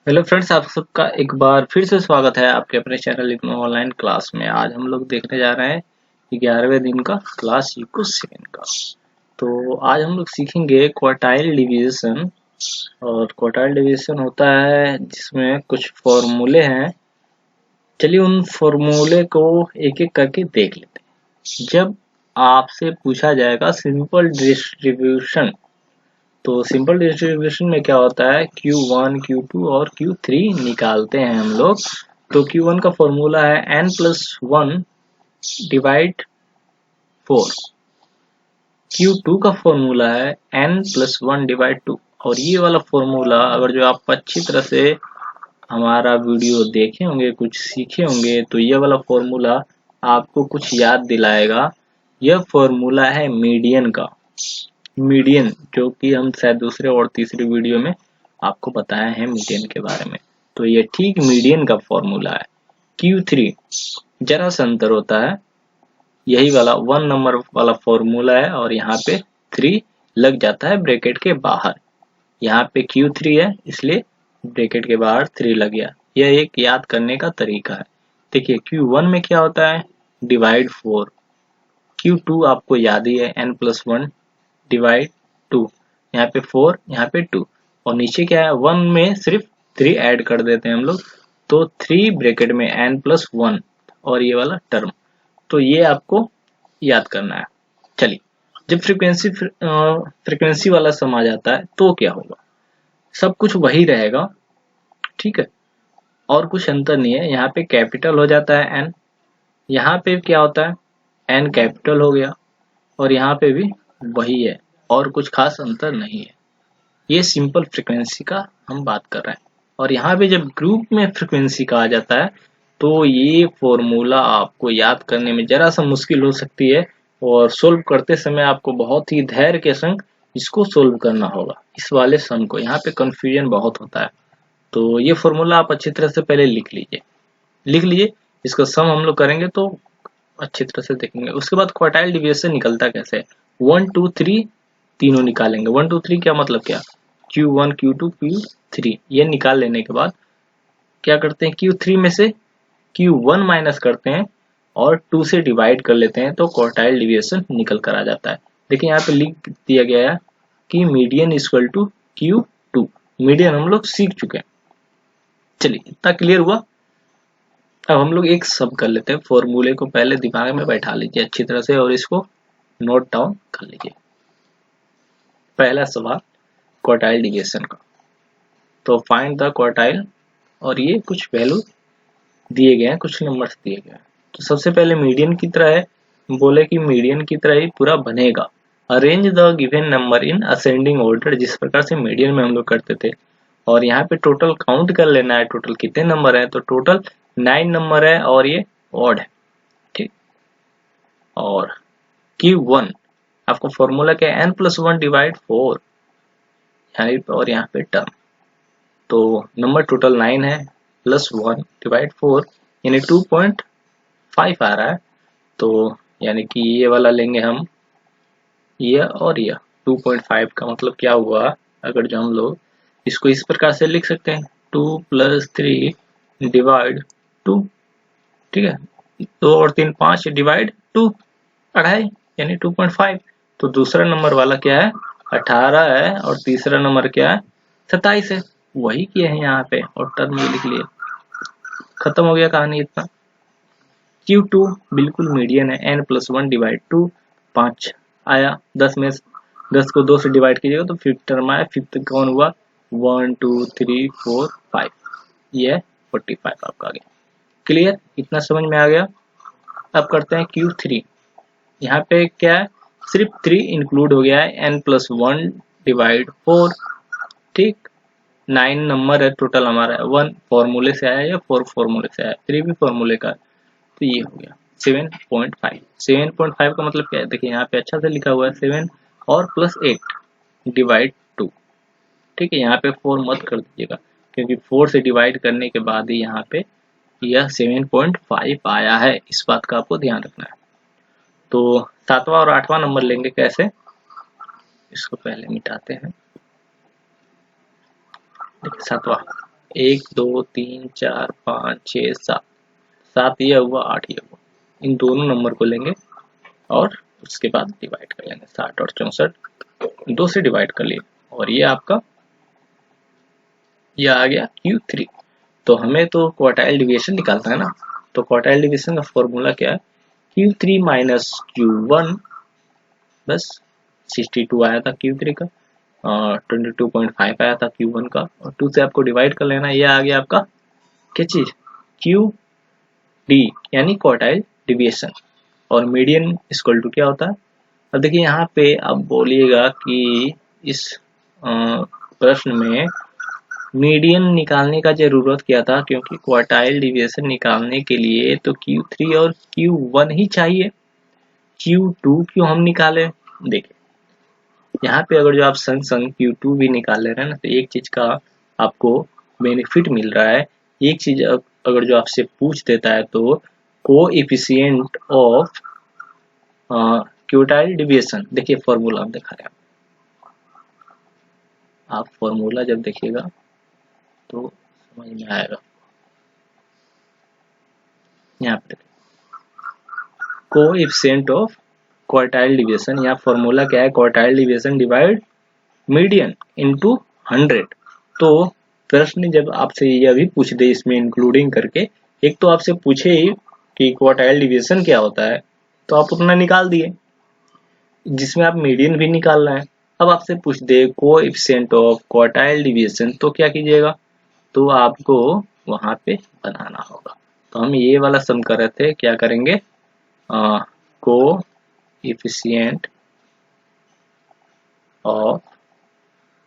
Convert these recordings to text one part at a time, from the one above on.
Hello friends, आप सबका एक बार फिर से स्वागत है आपके अपने चैनल इग्नो ऑनलाइन क्लास में। आज हम लोग देखने जा रहे हैं 11वें दिन का क्लास इको सेकंड का। तो आज हम लोग सीखेंगे क्वार्टाइल डिवीजन। और क्वार्टाइल डिवीजन होता है जिसमें कुछ फॉर्मूले हैं। चलिए उन फॉर्मूले को एक एक करके देख लेते हैं। जब आपसे पूछा जाएगा सिंपल डिस्ट्रीब्यूशन, तो सिंपल डिस्ट्रीब्यूशन में क्या होता है, Q1, Q2 और Q3 निकालते हैं हम लोग। तो Q1 का फॉर्मूला है n+1 डिवाइड 4। Q2 का फॉर्मूला है n+1 डिवाइड 2। और ये वाला फॉर्मूला अगर जो आप अच्छी तरह से हमारा वीडियो देखे होंगे, कुछ सीखे होंगे, तो ये वाला फॉर्मूला आपको कुछ याद दिलाएगा। यह फॉर्मूला है मीडियन का। मीडियन जो कि हम शायद दूसरे और तीसरे वीडियो में आपको बताया है मीडियन के बारे में। तो ये ठीक मीडियन का फॉर्मूला है। Q3 जरा सा अंतर होता है, यही वाला 1 नंबर वाला फॉर्मूला है और यहाँ पे 3 लग जाता है ब्रैकेट के बाहर। यहाँ पे Q3 है इसलिए ब्रैकेट के बाहर 3 लग गया। यह एक याद करने का तरीका है। देखिए Q1 में क्या होता है, डिवाइड 4। Q2 आपको याद ही है n+1 डिवाइड 2। यहाँ पे 4, यहाँ पे 2 और नीचे क्या है, 1 में सिर्फ 3 ऐड कर देते हैं हम लोग। तो 3 ब्रैकेट में n+1 और ये वाला टर्म। तो ये आपको याद करना है। चलिए, जब फ्रीक्वेंसी वाला सम आ जाता है तो क्या होगा, सब कुछ वही रहेगा। ठीक है, और कुछ अंतर नहीं है। यहाँ पे कैपिटल हो जाता है n, यहाँ पे क्या होता है n कैपिटल हो गया, और यहाँ पे भी वही है, और कुछ खास अंतर नहीं है। ये सिंपल फ्रीक्वेंसी का हम बात कर रहे हैं। और यहाँ पे जब ग्रुप में फ्रीक्वेंसी का आ जाता है तो ये फॉर्मूला आपको याद करने में जरा सा मुश्किल हो सकती है, और सोल्व करते समय आपको बहुत ही धैर्य के संग इसको सोल्व करना होगा। इस वाले सम को यहाँ पे कंफ्यूजन बहुत होता है। तो ये फॉर्मूला आप अच्छी तरह से पहले लिख लीजिए। इसका सम हम लोग करेंगे तो अच्छी तरह से देखेंगे। उसके बाद क्वार्टाइल डिवीजन निकलता कैसे है, 1 2 3 तीनों निकालेंगे। 1 2 3 क्या मतलब, क्या Q1 Q2 Q3 ये निकाल लेने के बाद क्या करते हैं, Q3 में से Q1 माइनस करते हैं और 2 से डिवाइड कर लेते हैं, तो क्वार्टाइल डिवीजन निकल कर आ जाता है। देखिए यहाँ पे लिख दिया गया है कि median equal to Q2। Median हम लोग सीख चुके हैं। चलिए इतना क्लियर हुआ। अब हम लोग एक सब कर लेते हैं। फॉर्मूले को पहले दिमाग में बैठा लीजिए अच्छी तरह से और इसको नोट डाउन कर लीजिए। पहला सवाल क्वार्टाइल डिवीजन का, तो फाइंड द क्वार्टाइल, और ये कुछ वैल्यू दिए गए हैं, कुछ नंबर्स दिए गए हैं। तो सबसे पहले मीडियन की तरह है, बोले कि मीडियन की तरह ही पूरा बनेगा। Arrange the given number in ascending order, जिस प्रकार से मीडियन में हम लोग करते थे। और यहाँ पे टोटल काउंट कर लेना है, टोटल कितने नंबर है, तो टोटल 9 नंबर है और ये ऑड है। ठीक, और Q1 आपको फॉर्मूला क्या है, n+1 डिवाइड 4, और यहाँ पे टर्म। तो नंबर टोटल 9 है, प्लस 1 डिवाइड 4 यानी 2.5 आ रहा है। तो यानी कि ये वाला लेंगे हम, ये और ये 2.5 का मतलब क्या हुआ, अगर जो हम लोग इसको इस प्रकार से लिख सकते हैं, 2 + 3 डिवाइड 2। ठीक है, 2 और 3 5 डिवाइड 2, अढ़ाई यानी 2.5। तो दूसरा नंबर वाला क्या है, 18 है, और तीसरा नंबर क्या है, 27 है। वही किए हैं यहाँ पे और टर्म में लिख लिए। खत्म हो गया कहानी इतना। Q2 बिल्कुल मीडियन है, n+1 डिवाइड 2, 5 आया। 10 में 10 को 2 से डिवाइड कीजिएगा तो फिफ्थ टर्म आया। फिफ्थ कौन हुआ, 1 2 3 4 5, ये 45 आपका आ गया। क्लियर, इतना समझ में आ गया। अब करते हैं Q3। यहाँ पे क्या है, सिर्फ 3 इंक्लूड हो गया है, n+1 डिवाइड 4। ठीक, 9 नंबर है टोटल हमारा, 1 फॉर्मूले से आया या 4 फॉर्मूले से आया, 3 भी फॉर्मूले का। तो ये हो गया 7.5। 7.5 का मतलब क्या है, देखिए यहाँ पे अच्छा से लिखा हुआ है 7 और +8 डिवाइड 2। ठीक है, यहाँ पे 4 मत कर दीजिएगा, क्योंकि 4 से डिवाइड करने के बाद ही यहाँ पे यह 7.5 आया है। इस बात का आपको ध्यान रखना है। तो 7वां और 8वां नंबर लेंगे कैसे, इसको पहले मिटाते हैं। देखिए 7वां 1 2 3 4 5 6 7, 7 ये हुआ 8 ये हुआ, इन दोनों नंबर को लेंगे और उसके बाद डिवाइड कर लेंगे। 60 और 64 2 से डिवाइड कर लिए और ये आपका ये आ गया Q3। तो हमें तो क्वार्टाइल डिवीजन निकालना है ना, तो क्वार्टाइल डिवीजन का फॉर्मूला क्या है, Q3 माइनस Q1, बस 62 आया था Q3 का, 22.5 आया था Q1 का, और 2 से आपको डिवाइड कर लेना। ये आ गया आपका क्या चीज, QD यानी क्वार्टाइल डिवीजन, और मीडियन इक्वल टू क्या होता है। अब देखिए यहाँ पे आप बोलिएगा कि इस प्रश्न में मीडियन निकालने का जरूरत क्या था, क्योंकि क्वार्टाइल डिवीजन निकालने के लिए तो Q3 और Q1 ही चाहिए, Q2 क्यों हम निकाले। देखिए यहाँ पे अगर जो आप संग संग Q2 भी निकाल ले रहे हैं ना, तो एक चीज का आपको बेनिफिट मिल रहा है। एक चीज अगर जो आपसे पूछ देता है तो कोएफिशिएंट ऑफ क्वार्टाइल डिवीजन, देखिए फॉर्मूला हम दिखा रहे हैं, आप फॉर्मूला जब देखिएगा तो समझ में आएगा। यहाँ पे कोएफिशिएंट ऑफ क्वार्टाइल डिवीजन, यहाँ फॉर्मूला क्या है, quartile division divide median into 100। तो प्रश्न जब आपसे ये अभी पूछ दे इसमें इंक्लूडिंग करके, एक तो आपसे पूछे ही कि क्वार्टाइल डिवीजन क्या होता है, तो आप उतना निकाल दिए जिसमें आप मीडियन भी निकाल रहे हैं। अब आपसे पूछ दे कोएफिशिएंट ऑफ क्वार्टाइल डिवीजन, तो क्या कीजिएगा, तो आपको वहां पे बनाना होगा। तो हम ये वाला सम कर रहे थे, क्या करेंगे, coefficient of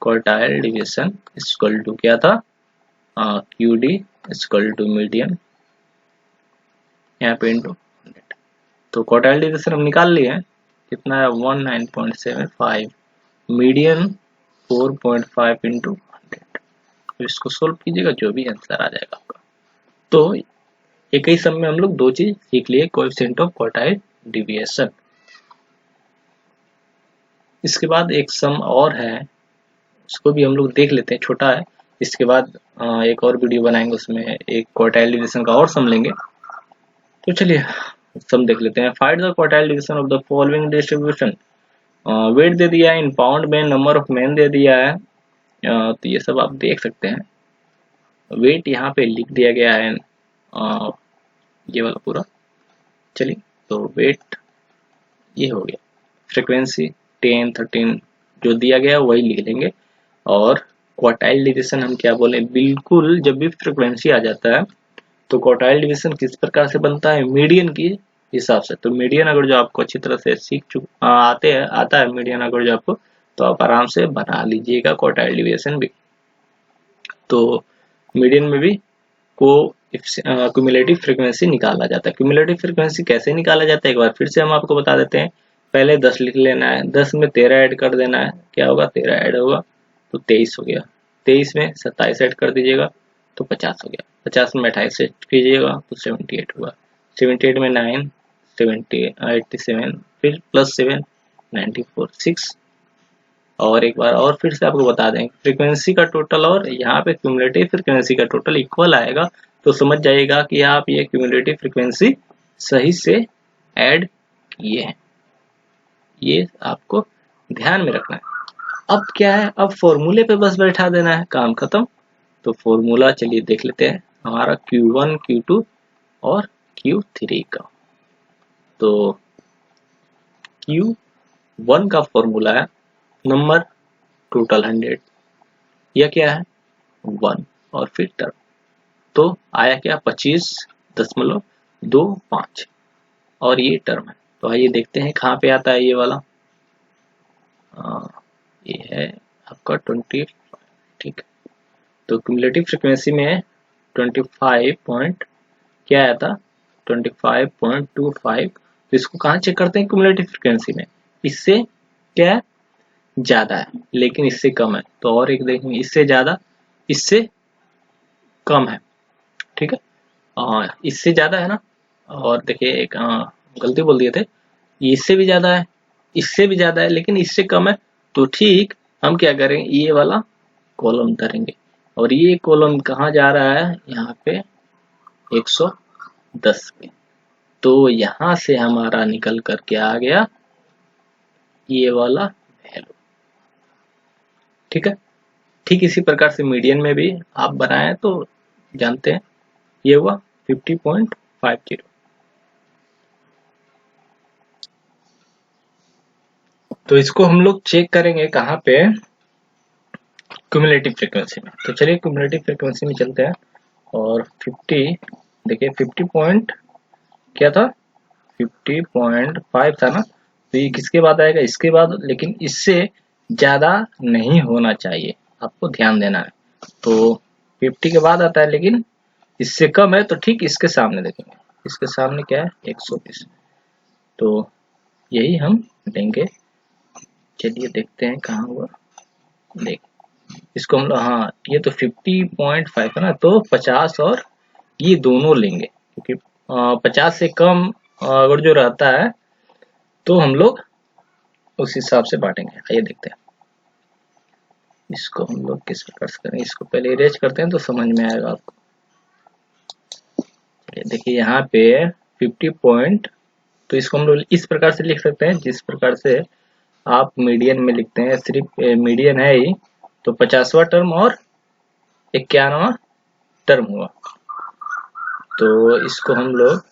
quartile division equal to क्या था, QD इक्वल टू मीडियन, यहाँ पे इंटू 100। तो क्वार्टाइल डिवीजन हम निकाल लिए हैं, कितना है 19.75, मीडियन 4.5 इंटू 100। तो इसको सोल्व कीजिएगा, जो भी आंसर आ जाएगा आपका। तो एक ही सम में हम लोग दो चीज सीख लिए, कोएफिशिएंट ऑफ क्वार्टाइल डिवीजन। इसके बाद एक सम और है, उसको भी हम लोग देख लेते हैं, छोटा है। इसके बाद एक और वीडियो बनाएंगे, उसमें एक क्वार्टाइल डिवीजन का और सम लेंगे। तो चलिए सम देख लेते हैं। Find the quartile division of the following distribution. Weight दे दिया है, इन पाउंड में नंबर ऑफ मैन दे दिया है, तो ये सब आप देख सकते हैं। वेट यहाँ पे लिख दिया गया है, ये वाला पूरा। चलिए तो वेट ये हो गया, फ्रीक्वेंसी 10 13 जो दिया गया वही लिख लेंगे। और क्वार्टाइल डिवीजन हम क्या बोले, बिल्कुल जब भी फ्रीक्वेंसी आ जाता है तो क्वार्टाइल डिवीजन किस प्रकार से बनता है, मीडियन की हिसाब से। तो मीडियन अगर जो आपको अच्छी तरह से आता है मीडियन अगर जो आपको, तो आप आराम से बना लीजिएगा क्वार्टाइल डिवीजन भी। तो मीडियन में भी को क्यूमुलेटिव फ्रीक्वेंसी निकाला जाता है। क्यूमुलेटिव फ्रीक्वेंसी कैसे निकाला जाता है, एक बार फिर से हम आपको बता देते हैं। पहले 10 लिख लेना है, 10 में 13 ऐड कर देना है, क्या होगा 13 ऐड होगा तो 23 हो गया, 23 में 27 ऐड कर दीजिएगा तो 50 हो गया, 50 में 28 ऐड कीजिएगा तो 78 हुआ, 78 में 9 87, फिर प्लस 7 94 6। और एक बार और फिर से आपको बता दें, फ्रीक्वेंसी का टोटल और यहाँ पे क्यूमुलेटिव फ्रीक्वेंसी का टोटल इक्वल आएगा, तो समझ जाइएगा कि आप ये क्यूमुलेटिव फ्रीक्वेंसी सही से ऐड किए हैं, ये आपको ध्यान में रखना है। अब क्या है, अब फॉर्मूले पे बस बैठा देना है, काम खत्म। तो फॉर्मूला चलिए देख लेते हैं, हमारा Q1 Q2 और Q3 का। तो Q1 का फॉर्मूला है नंबर टोटल 100, यह क्या है 1 और फिर टर्म, तो आया क्या 25.25 और ये टर्म है। तो आइए देखते हैं कहाँ पे आता है ये वाला, ये है आपका 25, ठीक है। तो क्यूमुलेटिव फ्रीक्वेंसी में 25 पॉइंट क्या आया था 25.25। तो इसको कहाँ चेक करते हैं, क्यूमुलेटिव फ्रीक्वेंसी में, इससे क्या ज्यादा है लेकिन इससे कम है, तो और एक देखेंगे इससे ज्यादा इससे कम है, ठीक है। इससे ज्यादा है ना, और देखिए एक गलती बोल दिए थे, इससे भी ज्यादा है, इससे भी ज्यादा है लेकिन इससे कम है, तो ठीक हम क्या करेंगे ये वाला कॉलम धरेंगे, और ये कॉलम कहाँ जा रहा है, यहाँ पे 110 पे। तो यहाँ से हमारा निकल करके आ गया ये वाला वैल्यू। ठीक है, ठीक इसी प्रकार से मीडियन में भी आप बनाए तो जानते हैं ये हुआ 50.50। तो इसको हम लोग चेक करेंगे कहाँ पे, क्यूमुलेटिव फ्रीक्वेंसी में। तो चलिए क्यूमुलेटिव फ्रीक्वेंसी में चलते हैं और 50, देखिए 50 पॉइंट क्या था, 50.5 था ना। तो ये किसके बाद आएगा, इसके बाद, लेकिन इससे ज्यादा नहीं होना चाहिए, आपको ध्यान देना है। तो 50 के बाद आता है, लेकिन इससे कम है तो ठीक इसके सामने देखेंगे, इसके सामने क्या है 120। तो यही हम लेंगे। चलिए देखते हैं कहाँ हुआ, देख इसको हम लोग, हाँ ये तो 50.5 है ना, तो 50 और ये दोनों लेंगे, क्योंकि 50 से कम अगर जो रहता है तो हम लोग उस हिसाब से बांटेंगे। आइए देखते हैं इसको हम लोग किस प्रकार से करेंगे। इसको पहले इरेज करते हैं तो समझ में आएगा आपको। देखिए यहाँ पे 50 पॉइंट, तो इसको हम लोग इस प्रकार से लिख सकते हैं जिस प्रकार से आप मीडियन में लिखते हैं। सिर्फ मीडियन है ही, तो 50वां टर्म और 51वां टर्म हुआ। तो इसको हम लोग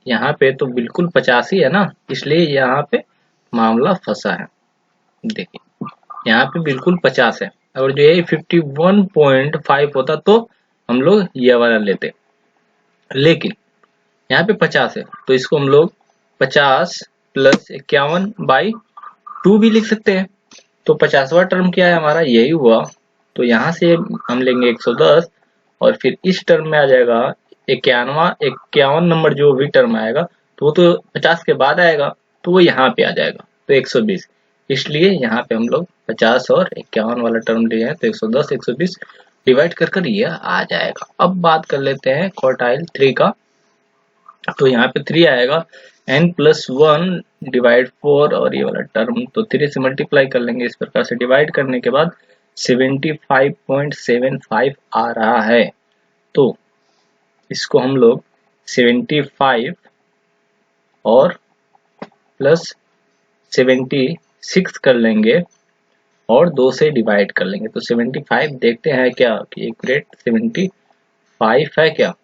यहाँ पे तो बिल्कुल 50 ही है ना, इसलिए यहाँ पे मामला फंसा है। देखिए यहाँ पे बिल्कुल 50 है, अगर जो ये 51.5 होता तो हम लोग ये वाला लेते, लेकिन यहाँ पे 50 है तो इसको हम लोग 50 प्लस 51/2 भी लिख सकते हैं। तो 50वां टर्म क्या है हमारा, यही हुआ। तो यहाँ से हम लेंगे 110 और फिर इस टर्म में आ जाएगा 51 नंबर, जो भी टर्म आएगा तो वो तो 50 के बाद आएगा, तो वो यहाँ पे आ जाएगा, तो 120। इसलिए यहाँ पे हम लोग 50 और 51 वाला टर्म लिए हैं, तो 110 120 डिवाइड कर ये आ जाएगा। अब बात कर लेते हैं क्वार्टाइल 3 का। तो यहाँ पे 3 आएगा, n+1 डिवाइड 4 और ये वाला टर्म तो 3 से मल्टीप्लाई कर लेंगे। इस प्रकार से डिवाइड करने के बाद 75.75 आ रहा है। तो इसको हम लोग 75 और प्लस 76 कर लेंगे और 2 से डिवाइड कर लेंगे। तो 75 देखते हैं क्या कि एक्यूरेट 75 है क्या,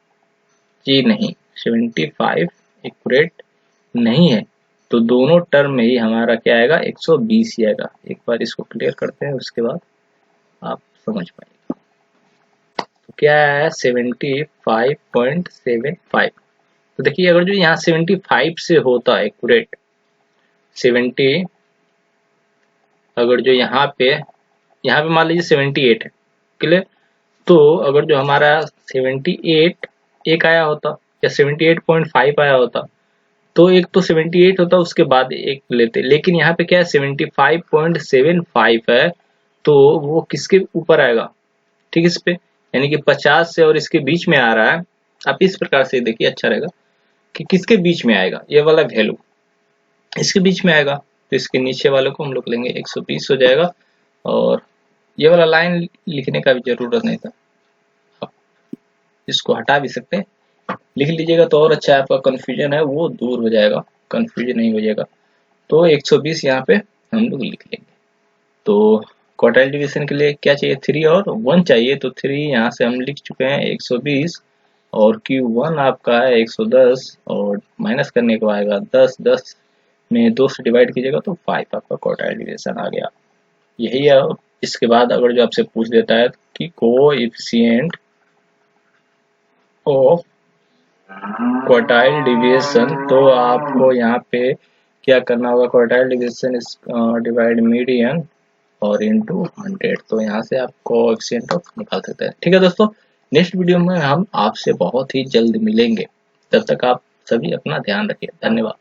जी नहीं, 75 एक्यूरेट नहीं है। तो दोनों टर्म में ही हमारा क्या आएगा, 120 ही आएगा। एक बार इसको क्लियर करते हैं, उसके बाद आप समझ पाएंगे। तो क्या है 75.75। तो देखिए अगर जो यहाँ 75 से होता है एक्यूरेट 70, अगर जो यहाँ पे मान लीजिए 78 है, क्लियर। तो अगर जो हमारा 78 एक आया होता या 78.5 आया होता, तो एक तो 78 होता उसके बाद एक लेते, लेकिन यहाँ पे क्या है 75.75 है, तो वो किसके ऊपर आएगा, ठीक इस पे, यानी कि 50 से और इसके बीच में आ रहा है। आप इस प्रकार से देखिए, अच्छा रहेगा कि किसके बीच में आएगा, ये वाला वैल्यू इसके बीच में आएगा। तो इसके नीचे वाले को हम लोग लेंगे 120 हो जाएगा, और ये वाला लाइन लिखने का भी जरूरत नहीं था, आप इसको हटा भी सकते हैं, लिख लीजिएगा तो और अच्छा है, आपका कंफ्यूजन है वो दूर हो जाएगा, कंफ्यूजन नहीं हो जाएगा। तो 120 यहाँ पे हम लोग लिख लेंगे। तो क्वार्टाइल डिवीजन के लिए क्या चाहिए, 3 और 1 चाहिए, तो 3 यहाँ से हम लिख चुके हैं 120, और Q1 आपका है 110, और माइनस करने को आएगा 10, 10 में 2 से डिवाइड कीजिएगा तो 5 आपका क्वार्टाइल डिवीजन आ गया। यही है। इसके बाद अगर जो आपसे पूछ देता है कि कोएफिशिएंट ऑफ क्वार्टाइल डिवीजन, तो आपको यहाँ पे क्या करना होगा, क्वार्टाइल डिवीजन डिवाइड मीडियन और इनटू 100। तो यहाँ से आप कोएफिशिएंट ऑफ निकाल सकते हैं। ठीक है दोस्तों, नेक्स्ट वीडियो में हम आपसे बहुत ही जल्द मिलेंगे, तब तक आप सभी अपना ध्यान रखिए। धन्यवाद।